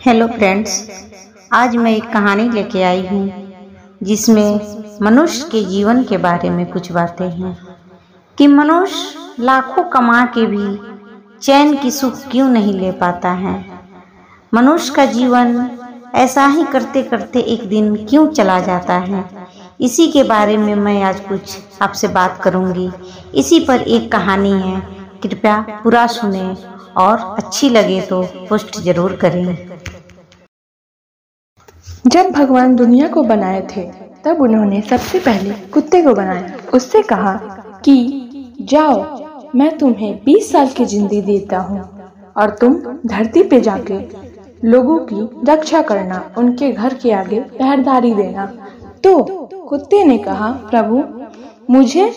Hello friends, आज मैं एक कहानी लेके आई हूँ जिसमें मनुष्य के जीवन के बारे में कुछ बातें हैं कि मनुष्य लाखों कमा के भी चैन की सुख क्यों नहीं ले पाता है। मनुष्य का जीवन ऐसा ही करते करते एक दिन क्यों चला जाता है। इसी के बारे में मैं आज कुछ आपसे बात करूँगी। इसी पर एक कहानी है, कृपया पूरा सुने और अच्छी लगे तो पोस्ट जरूर करें। जब भगवान दुनिया को बनाए थे तब उन्होंने सबसे पहले कुत्ते को बनाया। उससे कहा कि जाओ, मैं तुम्हें 20 साल की जिंदगी देता हूँ और तुम धरती पे जाके लोगों की रक्षा करना, उनके घर के आगे पहरेदारी देना। तो कुत्ते ने कहा, प्रभु, मुझे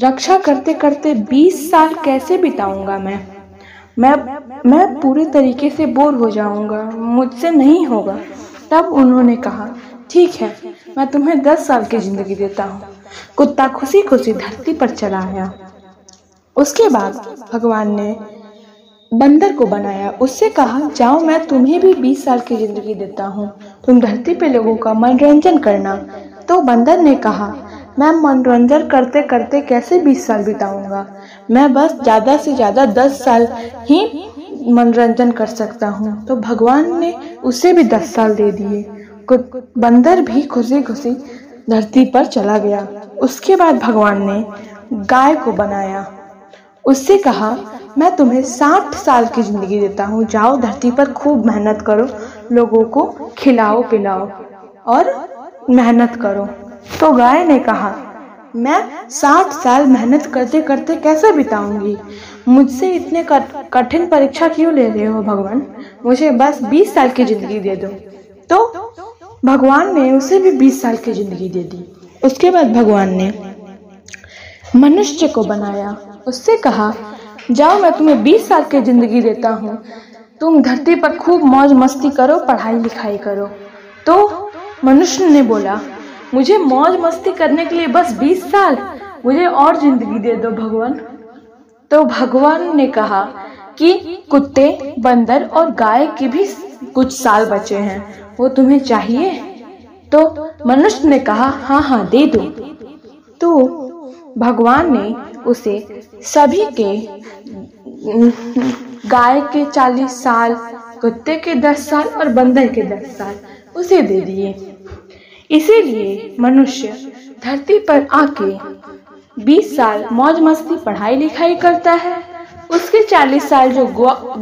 रक्षा करते करते 20 साल कैसे बिताऊंगा? मैं पूरे तरीके से बोर हो जाऊंगा, मुझसे नहीं होगा। तब उन्होंने कहा, ठीक है, मैं तुम्हें 10 साल की जिंदगी देता हूँ। कुत्ता खुशी खुशी धरती पर चला आया। उसके बाद भगवान ने बंदर को बनाया। उससे कहा, जाओ, मैं तुम्हें भी 20 साल की जिंदगी देता हूँ, तुम धरती पे लोगों का मनोरंजन करना। तो बंदर ने कहा, मैं मनोरंजन करते करते कैसे 20 साल बिताऊंगा? मैं बस ज़्यादा से ज़्यादा 10 साल ही मनोरंजन कर सकता हूँ। तो भगवान ने उसे भी 10 साल दे दिए। बंदर भी खुशी खुशी धरती पर चला गया। उसके बाद भगवान ने गाय को बनाया। उससे कहा, मैं तुम्हें 60 साल की जिंदगी देता हूँ, जाओ धरती पर खूब मेहनत करो, लोगों को खिलाओ पिलाओ और मेहनत करो। तो गाय ने कहा, मैं 60 साल मेहनत करते करते कैसे बिताऊंगी? मुझसे इतने कठिन परीक्षा क्यों ले रहे हो भगवान? मुझे बस 20 साल की जिंदगी दे दो। तो भगवान ने उसे भी 20 साल की जिंदगी दे दी। उसके बाद भगवान ने मनुष्य को बनाया। उससे कहा, जाओ, मैं तुम्हें 20 साल की जिंदगी देता हूँ, तुम धरती पर खूब मौज मस्ती करो, पढ़ाई लिखाई करो। तो मनुष्य ने बोला, मुझे मौज मस्ती करने के लिए बस 20 साल, मुझे और जिंदगी दे दो भगवान। तो भगवान ने कहा कि कुत्ते, बंदर और गाय के भी कुछ साल बचे हैं, वो तुम्हें चाहिए? तो मनुष्य ने कहा, हाँ हाँ, दे दो। तो भगवान ने उसे सभी के, गाय के 40 साल, कुत्ते के 10 साल और बंदर के 10 साल उसे दे दिए। इसीलिए मनुष्य धरती पर आके 20 साल मौज मस्ती पढ़ाई लिखाई करता है। उसके 40 साल जो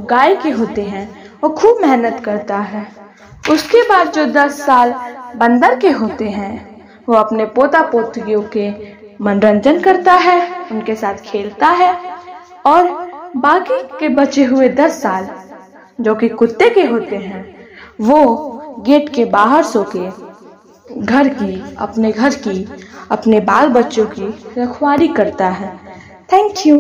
गाय के होते हैं वो खूब मेहनत करता है। उसके बाद जो 10 साल बंदर के होते हैं वो अपने पोता पोतियों के मनोरंजन करता है, उनके साथ खेलता है। और बाकी के बचे हुए 10 साल जो कि कुत्ते के होते हैं वो गेट के बाहर सो के अपने घर की, अपने बाल बच्चों की रखवाली करता है। Thank you.